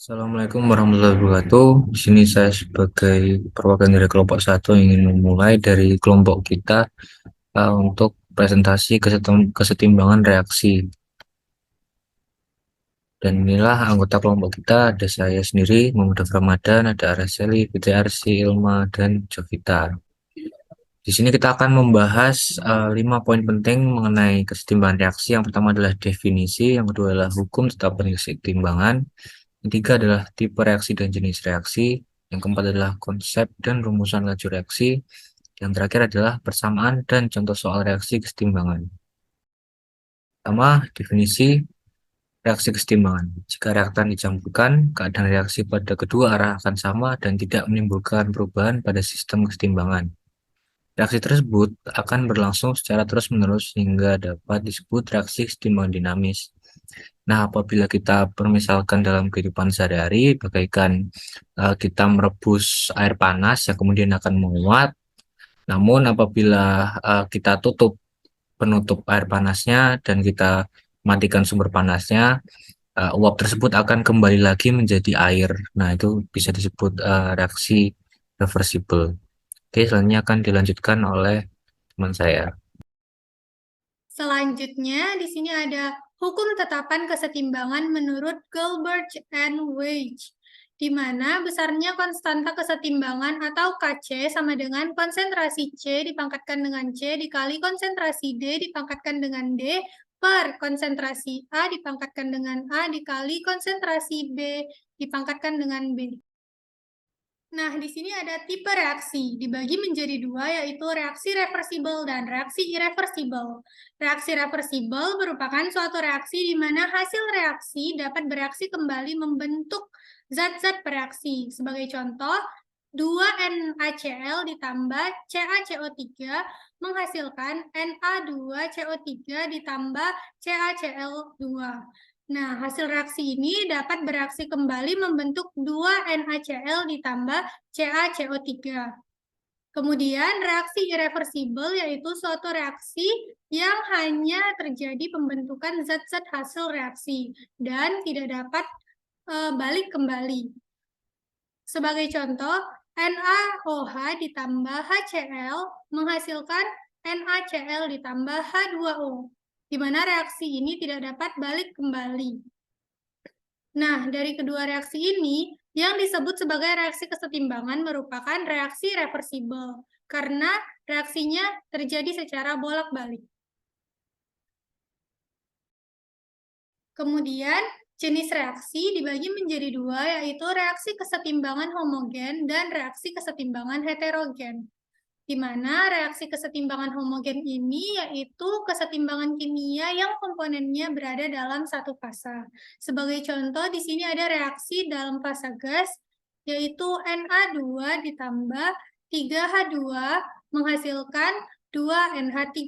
Assalamualaikum warahmatullahi wabarakatuh. Di sini saya sebagai perwakilan dari kelompok satu ingin memulai dari kelompok kita untuk presentasi kesetimbangan reaksi. Dan inilah anggota kelompok kita, ada saya sendiri, Muhammad Ramadan, ada Araceli, Fitri Arsi, Ilma, dan Jovita. Di sini kita akan membahas 5 poin penting mengenai kesetimbangan reaksi. Yang pertama adalah definisi, yang kedua adalah hukum tetapkan kesetimbangan, yang ketiga adalah tipe reaksi dan jenis reaksi. Yang keempat adalah konsep dan rumusan laju reaksi. Yang terakhir adalah persamaan dan contoh soal reaksi kesetimbangan. Pertama, definisi reaksi kesetimbangan. Jika reaktan dicampurkan, keadaan reaksi pada kedua arah akan sama dan tidak menimbulkan perubahan pada sistem kesetimbangan. Reaksi tersebut akan berlangsung secara terus-menerus hingga dapat disebut reaksi kesetimbangan dinamis. Nah, apabila kita permisalkan dalam kehidupan sehari-hari, bagaikan kita merebus air panas yang kemudian akan menguap. Namun, apabila kita tutup penutup air panasnya dan kita matikan sumber panasnya, uap tersebut akan kembali lagi menjadi air. Nah, itu bisa disebut reaksi reversible. Oke, selanjutnya akan dilanjutkan oleh teman saya. Selanjutnya, di sini ada hukum tetapan kesetimbangan menurut Gilbert and Wedge, di mana besarnya konstanta kesetimbangan atau Kc sama dengan konsentrasi C dipangkatkan dengan C dikali konsentrasi D dipangkatkan dengan D per konsentrasi A dipangkatkan dengan A dikali konsentrasi B dipangkatkan dengan B. Nah, di sini ada tipe reaksi, dibagi menjadi dua, yaitu reaksi reversibel dan reaksi irreversibel. Reaksi reversibel merupakan suatu reaksi di mana hasil reaksi dapat bereaksi kembali membentuk zat-zat bereaksi. Sebagai contoh, 2NaCl ditambah CaCO3 menghasilkan Na2CO3 ditambah CaCl2. Nah, hasil reaksi ini dapat bereaksi kembali membentuk 2NaCl ditambah CaCO3. Kemudian reaksi irreversibel yaitu suatu reaksi yang hanya terjadi pembentukan zat-zat hasil reaksi dan tidak dapat balik kembali. Sebagai contoh, NaOH ditambah HCl menghasilkan NaCl ditambah H2O, di mana reaksi ini tidak dapat balik kembali. Nah, dari kedua reaksi ini, yang disebut sebagai reaksi kesetimbangan merupakan reaksi reversibel, karena reaksinya terjadi secara bolak-balik. Kemudian, jenis reaksi dibagi menjadi dua, yaitu reaksi kesetimbangan homogen dan reaksi kesetimbangan heterogen. Di mana reaksi kesetimbangan homogen ini yaitu kesetimbangan kimia yang komponennya berada dalam satu fasa. Sebagai contoh, di sini ada reaksi dalam fasa gas, yaitu Na2 ditambah 3H2 menghasilkan 2NH3.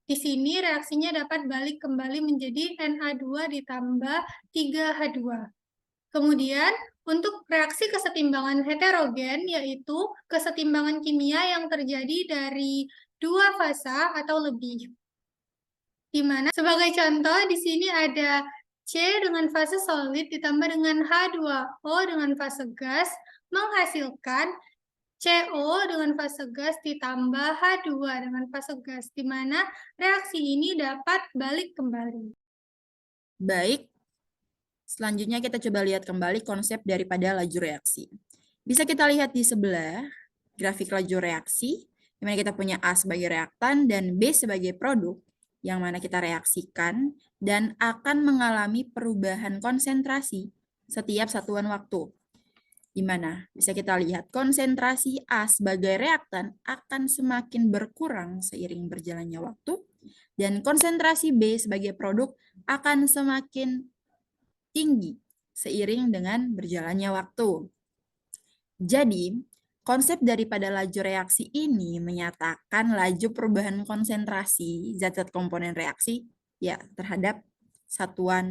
Di sini reaksinya dapat balik kembali menjadi Na2 ditambah 3H2. Kemudian, untuk reaksi kesetimbangan heterogen, yaitu kesetimbangan kimia yang terjadi dari dua fasa atau lebih. Di mana, sebagai contoh, di sini ada C dengan fase solid ditambah dengan H2O dengan fase gas, menghasilkan CO dengan fase gas ditambah H2 dengan fase gas, di mana reaksi ini dapat balik kembali. Baik, selanjutnya kita coba lihat kembali konsep daripada laju reaksi. Bisa kita lihat di sebelah grafik laju reaksi, di mana kita punya A sebagai reaktan dan B sebagai produk, yang mana kita reaksikan dan akan mengalami perubahan konsentrasi setiap satuan waktu. Di mana bisa kita lihat konsentrasi A sebagai reaktan akan semakin berkurang seiring berjalannya waktu, dan konsentrasi B sebagai produk akan semakin tinggi seiring dengan berjalannya waktu. Jadi, konsep daripada laju reaksi ini menyatakan laju perubahan konsentrasi zat-zat komponen reaksi ya terhadap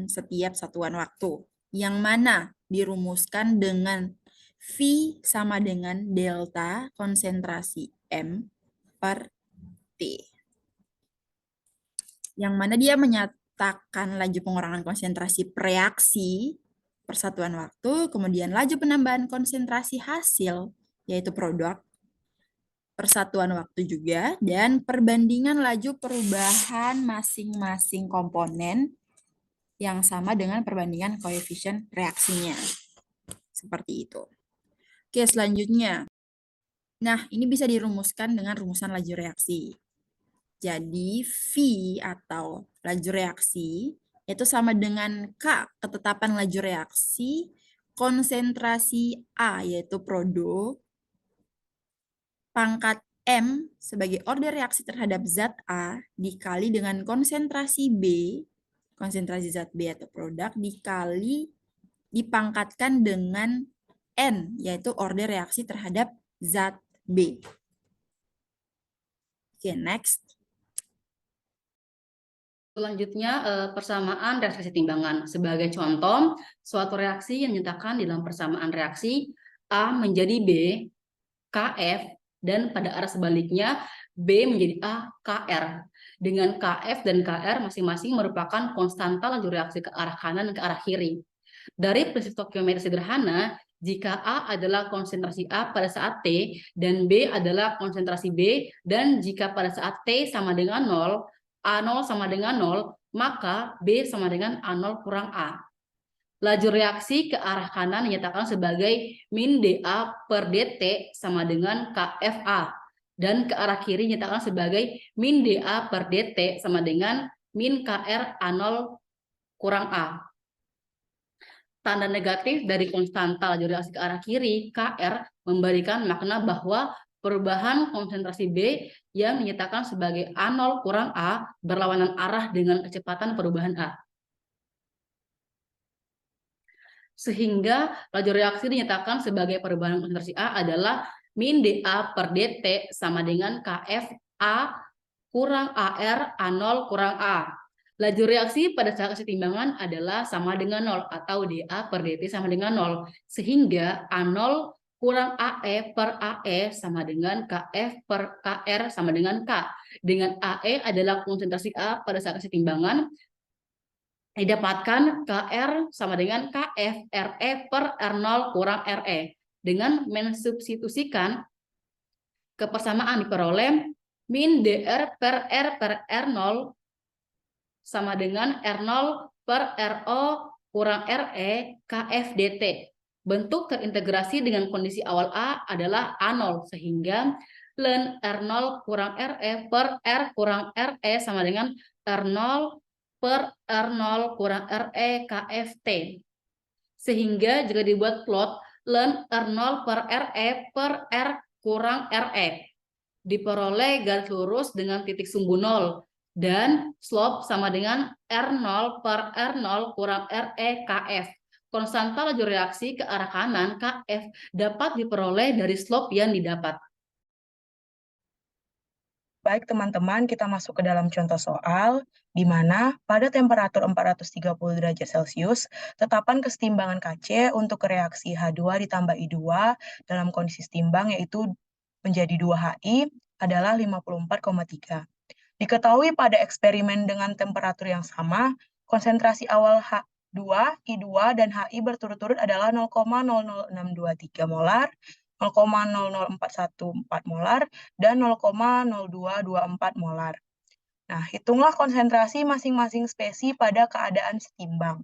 setiap satuan waktu, yang mana dirumuskan dengan V sama dengan delta konsentrasi M per T. Yang mana dia menyatakan laju pengurangan konsentrasi reaksi persatuan waktu, kemudian laju penambahan konsentrasi hasil, yaitu produk, persatuan waktu juga, dan perbandingan laju perubahan masing-masing komponen yang sama dengan perbandingan koefisien reaksinya. Seperti itu. Oke, selanjutnya. Nah, ini bisa dirumuskan dengan rumusan laju reaksi. Jadi, V atau laju reaksi itu sama dengan K, ketetapan laju reaksi, konsentrasi A, yaitu produk, pangkat M sebagai order reaksi terhadap zat A dikali dengan konsentrasi B, konsentrasi zat B atau produk, dikali dipangkatkan dengan N, yaitu order reaksi terhadap zat B. Oke, next. Selanjutnya, persamaan reaksi timbangan. Sebagai contoh, suatu reaksi yang dinyatakan dalam persamaan reaksi A menjadi B, KF, dan pada arah sebaliknya B menjadi A, KR. Dengan KF dan KR masing-masing merupakan konstanta laju reaksi ke arah kanan dan ke arah kiri. Dari prinsip stokiometri sederhana, jika A adalah konsentrasi A pada saat T dan B adalah konsentrasi B, dan jika pada saat T sama dengan 0, A0 sama dengan 0, maka B sama dengan A0 kurang A. Laju reaksi ke arah kanan dinyatakan sebagai min dA per dt sama dengan KFA. Dan ke arah kiri dinyatakan sebagai min dA per dt sama dengan min KR A0 kurang A. Tanda negatif dari konstanta laju reaksi ke arah kiri, KR, memberikan makna bahwa perubahan konsentrasi B yang dinyatakan sebagai A0 kurang A berlawanan arah dengan kecepatan perubahan A. Sehingga laju reaksi dinyatakan sebagai perubahan konsentrasi A adalah min dA per dt sama dengan KF A kurang AR A0 kurang A. Laju reaksi pada saat kesetimbangan adalah sama dengan 0 atau dA per dt sama dengan 0. Sehingga A0 kurang AE per AE sama dengan KF per KR sama dengan K. Dengan AE adalah konsentrasi A pada saat kesetimbangan, didapatkan KR sama dengan KF RE per R0 kurang RE. Dengan mensubstitusikan ke persamaan diperoleh min DR per R per R0 sama dengan R0 per RO kurang RE KF dt. Bentuk terintegrasi dengan kondisi awal A adalah A0, sehingga ln R0 kurang RE per R kurang RE sama dengan R0 per R0 kurang RE KFT. Sehingga jika dibuat plot, ln R0 per RE per R kurang RE diperoleh garis lurus dengan titik sumbu 0 dan slope sama dengan R0 per R0 kurang RE KF. Konstanta laju reaksi ke arah kanan KF dapat diperoleh dari slope yang didapat. Baik teman-teman, kita masuk ke dalam contoh soal, di mana pada temperatur 430 derajat Celcius, tetapan kesetimbangan Kc untuk reaksi H2 ditambah I2 dalam kondisi setimbang yaitu menjadi 2HI adalah 54,3. Diketahui pada eksperimen dengan temperatur yang sama, konsentrasi awal H2, I2, dan HI berturut-turut adalah 0,00623 molar, 0,00414 molar, dan 0,0224 molar. Nah, hitunglah konsentrasi masing-masing spesi pada keadaan setimbang.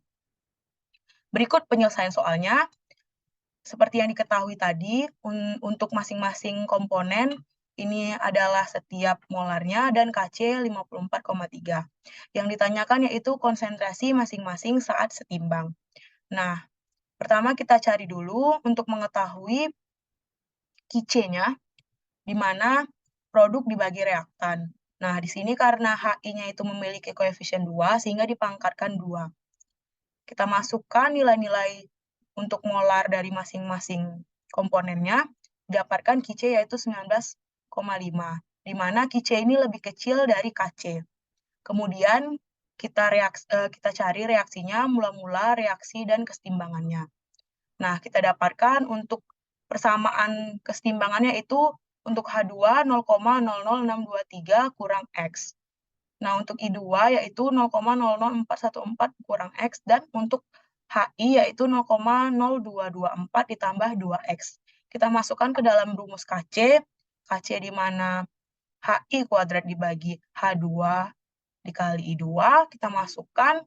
Berikut penyelesaian soalnya. Seperti yang diketahui tadi, untuk masing-masing komponen, ini adalah setiap molarnya dan Kc 54,3. Yang ditanyakan yaitu konsentrasi masing-masing saat setimbang. Nah, pertama kita cari dulu untuk mengetahui Kc-nya, di mana produk dibagi reaktan. Nah, di sini karena HI-nya itu memiliki koefisien 2, sehingga dipangkatkan 2. Kita masukkan nilai-nilai untuk molar dari masing-masing komponennya, didapatkan Kc yaitu 19,5, di mana Kc ini lebih kecil dari Kc. Kemudian kita cari reaksinya, mula-mula reaksi dan kesetimbangannya. Nah, kita dapatkan untuk persamaan kesetimbangannya itu untuk H2 0,00623 kurang X. Nah, untuk I2 yaitu 0,00414 kurang X, dan untuk HI yaitu 0,0224 ditambah 2X. Kita masukkan ke dalam rumus KC di mana HI kuadrat dibagi H2 dikali I2, kita masukkan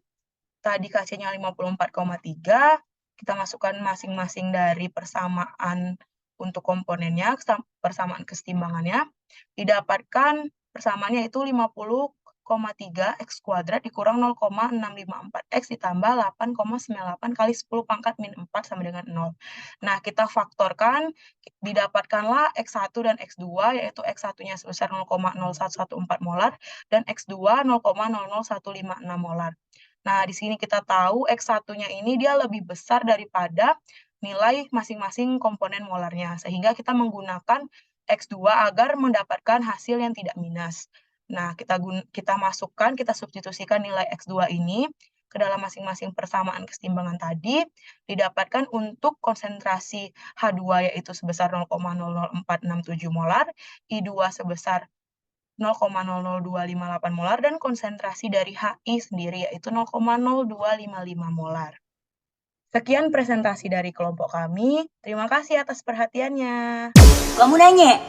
tadi KC-nya 54,3, kita masukkan masing-masing dari persamaan untuk komponennya, persamaan kesetimbangannya, didapatkan persamaannya itu 50,3 X kuadrat dikurang 0,654 X ditambah 8,98 kali 10 pangkat min 4 sama dengan 0. Nah, kita faktorkan, didapatkanlah X1 dan X2, yaitu X1-nya sebesar 0,0114 molar, dan X2 0,00156 molar. Nah, di sini kita tahu X1-nya ini dia lebih besar daripada nilai masing-masing komponen molarnya, sehingga kita menggunakan X2 agar mendapatkan hasil yang tidak minus. Nah, kita masukkan, kita substitusikan nilai X2 ini ke dalam masing-masing persamaan kesetimbangan tadi, didapatkan untuk konsentrasi H2 yaitu sebesar 0,00467 molar, I2 sebesar 0,00258 molar, dan konsentrasi dari HI sendiri yaitu 0,0255 molar. Sekian presentasi dari kelompok kami. Terima kasih atas perhatiannya. Kamu nanya.